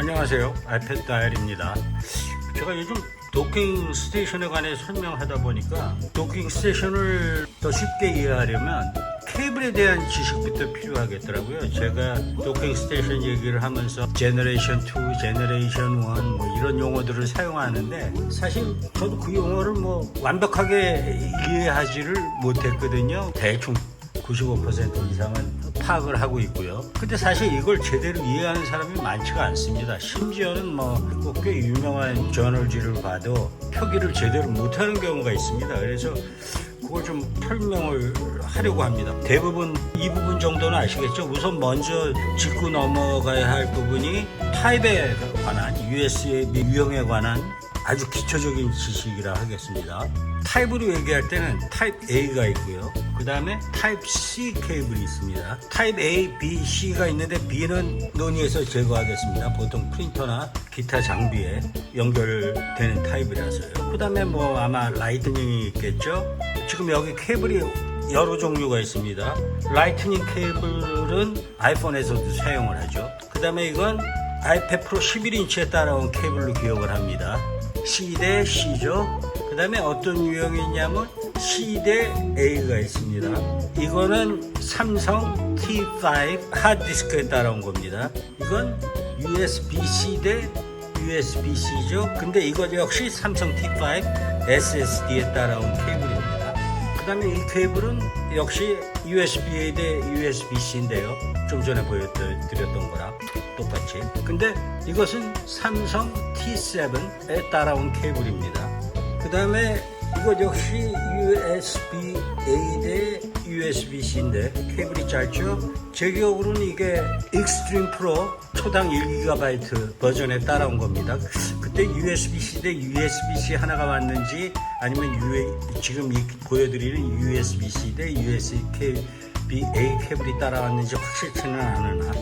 안녕하세요. 아이패드 다이얼입니다. 제가 요즘 도킹 스테이션에 관해 설명하다 보니까 도킹 스테이션을 더 쉽게 이해하려면 케이블에 대한 지식부터 필요하겠더라고요. 제가 도킹 스테이션 얘기를 하면서 제너레이션 2, 제너레이션 1 뭐 이런 용어들을 사용하는데 사실 저도 그 용어를 뭐 완벽하게 이해하지를 못했거든요. 대충 95% 이상은 파악을 하고 있고요. 근데 사실 이걸 제대로 이해하는 사람이 많지가 않습니다. 심지어는 뭐 꽤 유명한 저널지를 봐도 표기를 제대로 못하는 경우가 있습니다. 그래서 그걸 좀 설명을 하려고 합니다. 대부분 이 부분 정도는 아시겠죠? 우선 먼저 짚고 넘어가야 할 부분이 타입에 관한 USB 유형에 관한 아주 기초적인 지식이라 하겠습니다. 타입으로 얘기할 때는 타입 A가 있고요. 그 다음에 타입 C 케이블이 있습니다. 타입 A, B, C가 있는데 B는 논의해서 제거하겠습니다. 보통 프린터나 기타 장비에 연결되는 타입이라서요. 그 다음에 뭐 아마 라이트닝이 있겠죠. 지금 여기 케이블이 여러 종류가 있습니다. 라이트닝 케이블은 아이폰에서도 사용을 하죠. 그 다음에 이건 아이패드 프로 11인치에 따라온 케이블로 기억을 합니다. C 대 C죠. 그 다음에 어떤 유형이 있냐면 C 대 A가 있습니다. 이거는 삼성 T5 하드디스크에 따라온 겁니다. 이건 USB-C 대 USB-C죠. 근데 이거 역시 삼성 T5 SSD에 따라온 케이블입니다. 그 다음에 이 케이블은 역시 USB-A 대 USB-C인데요. 좀 전에 보여드렸던 거랑 똑같이. 근데 이것은 삼성 T7에 따라온 케이블입니다. 그 다음에 이것 역시 USB-A 대 USB-C인데 케이블이 짧죠? 제 기억으로는 이게 익스트림 프로 초당 1GB 버전에 따라온 겁니다. 그때 USB-C 대 USB-C 하나가 맞는지 아니면 지금 보여드리는 USB-C 대 USB-A 케이블이 따라왔는지 확실치는 않으나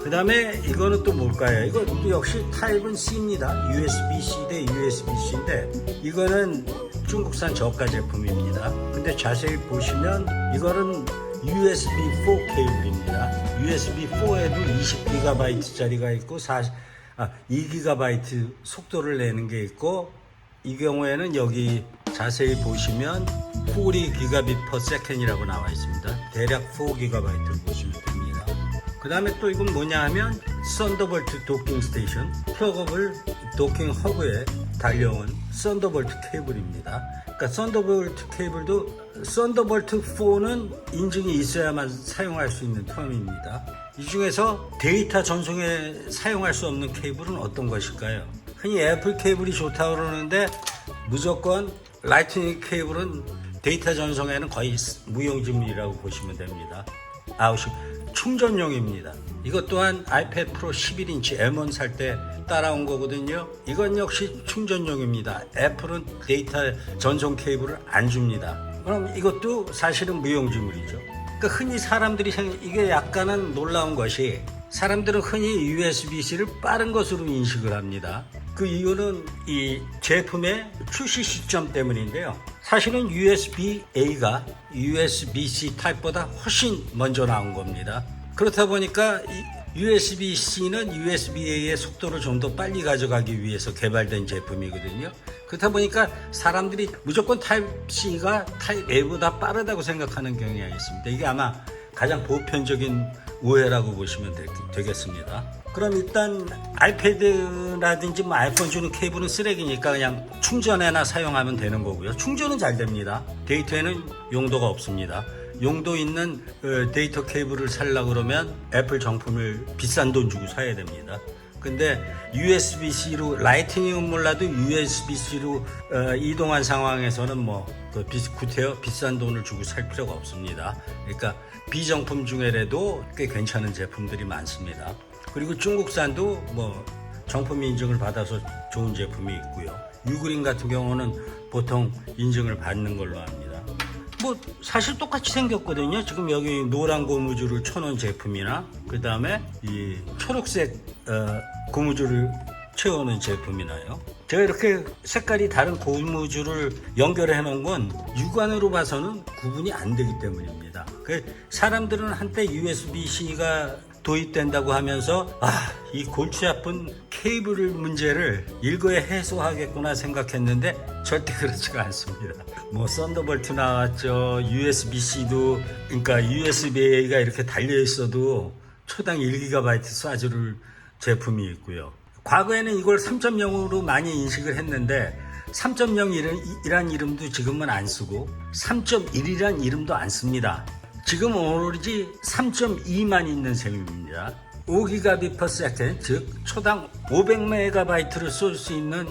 그 다음에 이거는 또 뭘까요? 이것도 역시 타입은 C입니다. USB-C 대 USB-C인데 이거는 중국산 저가 제품입니다. 근데 자세히 보시면 이거는 USB4 케이블입니다. USB4에도 20GB 짜리가 있고 2GB 속도를 내는 게 있고 이 경우에는 여기 자세히 보시면 40Gbps 이라고 나와 있습니다. 대략 4GB를 보시면 됩니다. 그 다음에 또 이건 뭐냐 하면 썬더볼트 도킹 스테이션 플러그업을 도킹 허브에 달려온 썬더볼트 케이블입니다. 그러니까 썬더볼트 케이블도 썬더볼트 4는 인증이 있어야만 사용할 수 있는 텀입니다. 이 중에서 데이터 전송에 사용할 수 없는 케이블은 어떤 것일까요? 흔히 애플 케이블이 좋다고 그러는데 무조건 라이트닝 케이블은 데이터 전송에는 거의 무용지물이라고 보시면 됩니다. 충전용입니다. 이것 또한 아이패드 프로 11인치 M1 살 때 따라온 거거든요. 이건 역시 충전용입니다. 애플은 데이터 전송 케이블을 안 줍니다. 그럼 이것도 사실은 무용지물이죠. 그러니까 흔히 사람들이 이게 약간은 놀라운 것이 사람들은 흔히 USB-C를 빠른 것으로 인식을 합니다. 그 이유는 이 제품의 출시 시점 때문인데요. 사실은 USB-A가 USB-C 타입보다 훨씬 먼저 나온 겁니다. 그렇다 보니까 USB-C는 USB-A의 속도를 좀 더 빨리 가져가기 위해서 개발된 제품이거든요. 그렇다 보니까 사람들이 무조건 타입-C가 타입-A보다 빠르다고 생각하는 경향이 있습니다. 이게 아마 가장 보편적인 오해라고 보시면 되겠습니다. 그럼 일단 아이패드라든지 뭐 아이폰 주는 케이블은 쓰레기니까 그냥 충전에나 사용하면 되는 거고요. 충전은 잘 됩니다. 데이터에는 용도가 없습니다. 용도 있는 데이터 케이블을 살려고 그러면 애플 정품을 비싼 돈 주고 사야 됩니다. 근데 USB-C로 라이트닝은 몰라도 USB-C로 이동한 상황에서는 뭐 구태여 비싼 돈을 주고 살 필요가 없습니다. 그러니까 비정품 중에라도 꽤 괜찮은 제품들이 많습니다. 그리고 중국산도 뭐 정품 인증을 받아서 좋은 제품이 있고요. 유그린 같은 경우는 보통 인증을 받는 걸로 합니다. 뭐 사실 똑같이 생겼거든요. 지금 여기 노란 고무줄을 쳐놓은 제품이나 그 다음에 이 초록색 고무줄을 채우는 제품이나요. 제가 이렇게 색깔이 다른 고무줄을 연결해 놓은 건 육안으로 봐서는 구분이 안 되기 때문입니다. 사람들은 한때 USB-C가 도입된다고 하면서 이 골치 아픈 케이블 문제를 일거에 해소하겠구나 생각했는데 절대 그렇지가 않습니다. 뭐 썬더볼트 나왔죠. USB-C도, 그러니까 USB-A가 이렇게 달려 있어도 초당 1GB 쏴줄 제품이 있고요. 과거에는 이걸 3.0으로 많이 인식을 했는데 3.0이란 이름도 지금은 안 쓰고 3.1이란 이름도 안 씁니다. 지금 오로지 3.2만 있는 셈입니다. 5GB/s, 즉 초당 500MB를 쏠 수 있는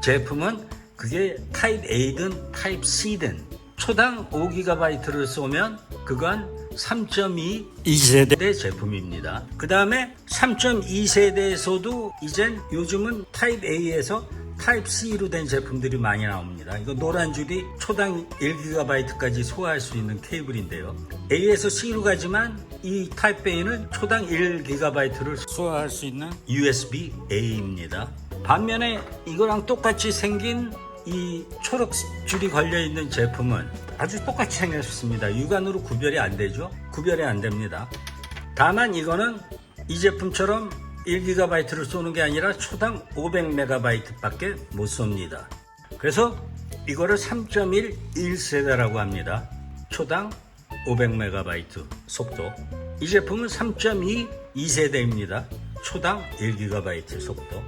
제품은 그게 타입 A든 타입 C든 초당 5GB를 쏘면 그건 3.2 2세대 제품입니다. 그 다음에 3.2세대에서도 이젠 요즘은 타입 A에서 타입 C로 된 제품들이 많이 나옵니다. 이거 노란 줄이 초당 1GB까지 소화할 수 있는 케이블인데요. A에서 C로 가지만 이 타입 A는 초당 1GB를 소화할 수 있는 USB-A입니다. 반면에 이거랑 똑같이 생긴 이 초록 줄이 걸려있는 제품은 아주 똑같이 생겼습니다. 육안으로 구별이 안 되죠. 구별이 안 됩니다. 다만 이거는 이 제품처럼 1GB를 쏘는 게 아니라 초당 500MB 밖에 못 쏩니다. 그래서 이거를 3.1 1세대라고 합니다. 초당 500MB 속도. 이 제품은 3.2 2세대입니다. 초당 1GB 속도.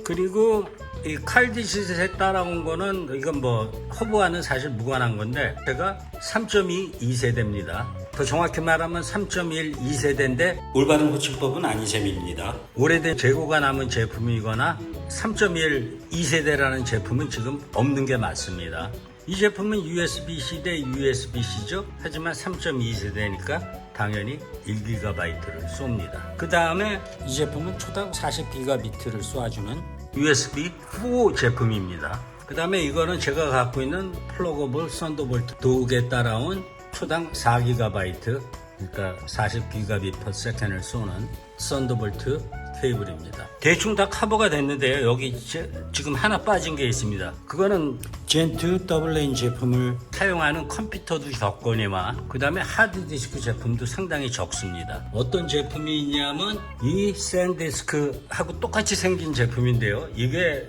그리고 이 칼디시스에 따라온 거는 이건 뭐 허브와는 사실 무관한 건데 제가 3.2 2세대입니다. 더 정확히 말하면 3.1 2세대인데 올바른 호칭법은 아닌 셈입니다. 오래된 재고가 남은 제품이거나 3.1 2세대라는 제품은 지금 없는 게 맞습니다. 이 제품은 USB-C 대 USB-C죠. 하지만 3.2세대니까 당연히 1GB를 쏩니다. 그 다음에 이 제품은 초당 40GB를 쏘아주는 USB-4 제품입니다. 그 다음에 이거는 제가 갖고 있는 플러그able 썬더볼트 도구에 따라온 초당 4GB, 그러니까 40GB/s를 쏘는 썬더볼트 케이블입니다. 대충 다 커버가 됐는데요. 여기 지금 하나 빠진 게 있습니다. 그거는 젠2 더블레인 제품을 사용하는 컴퓨터도 적거니와 그 다음에 하드디스크 제품도 상당히 적습니다. 어떤 제품이 있냐면 이 샌디스크하고 똑같이 생긴 제품인데요. 이게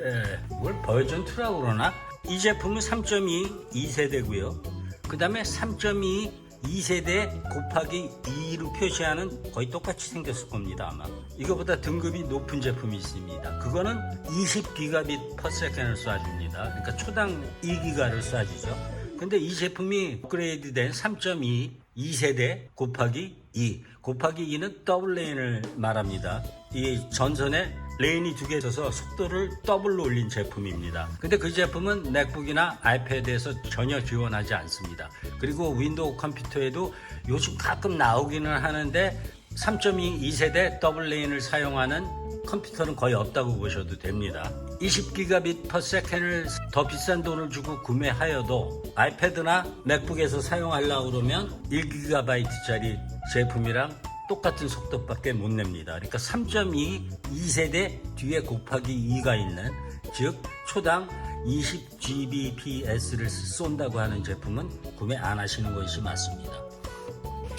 뭘 버전 2라고 그러나? 이 제품은 3.2 2세대고요. 그 다음에 3.2 2세대 곱하기 2로 표시하는 거의 똑같이 생겼을 겁니다. 아마 이거보다 등급이 높은 제품이 있습니다. 그거는 20GB/s를 쏴줍니다. 그러니까 초당 2GB를 쏴주죠. 근데 이 제품이 업그레이드된 3.2 2세대 곱하기 2 곱하기 2는 더블 레인을 말합니다. 이 전선에 레인이 두 개 있어서 속도를 더블로 올린 제품입니다. 근데 그 제품은 맥북이나 아이패드에서 전혀 지원하지 않습니다. 그리고 윈도우 컴퓨터에도 요즘 가끔 나오기는 하는데 3.2 2세대 더블 레인을 사용하는 컴퓨터는 거의 없다고 보셔도 됩니다. 20GB/s를 더 비싼 돈을 주고 구매하여도 아이패드나 맥북에서 사용하려고 그러면 1GB짜리 제품이랑 똑같은 속도밖에 못 냅니다. 그러니까 3.2 2세대 뒤에 곱하기 2가 있는, 즉 초당 20GBPS를 쏜다고 하는 제품은 구매 안 하시는 것이 맞습니다.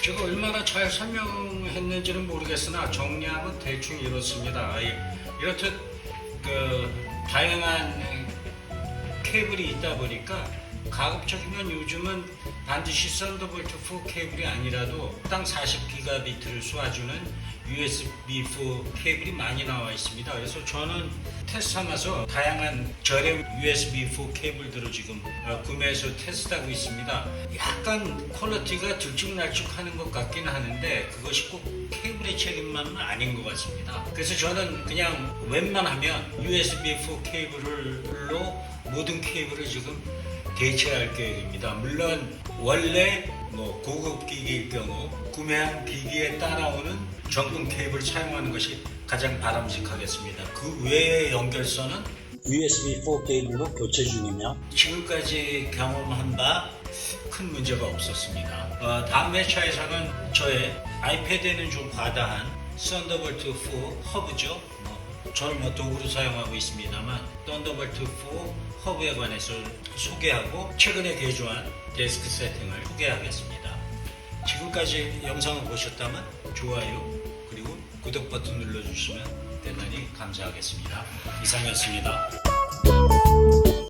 제가 얼마나 잘 설명했는지는 모르겠으나 정리하면 대충 이렇습니다. 이렇듯 다양한 케이블이 있다 보니까 가급적이면 요즘은 반드시 썬더볼트 4 케이블이 아니라도 당 40GB를 쏘아주는 USB-4 케이블이 많이 나와 있습니다. 그래서 저는 테스트 삼아서 다양한 저렴 USB-4 케이블들을 지금 구매해서 테스트하고 있습니다. 약간 퀄리티가 들쭉날쭉하는 것 같긴 하는데 그것이 꼭 케이블의 책임만은 아닌 것 같습니다. 그래서 저는 그냥 웬만하면 USB-4 케이블로 모든 케이블을 지금 대체할 계획입니다. 물론 원래 고급 기기일 경우 구매한 기기에 따라오는 전금 케이블을 사용하는 것이 가장 바람직하겠습니다. 그 외의 연결선은 USB-4 케이블로 교체 중이며 지금까지 경험한 바 큰 문제가 없었습니다. 다음 회차에서는 저의 아이패드에는 좀 과다한 썬더볼트 4 허브죠. 저는 도구로 사용하고 있습니다만 썬더볼트 4 허브에 관해서 소개하고 최근에 개조한 데스크 세팅을 소개하겠습니다. 지금까지 영상을 보셨다면 좋아요 그리고 구독 버튼 눌러주시면 대단히 감사하겠습니다. 이상이었습니다.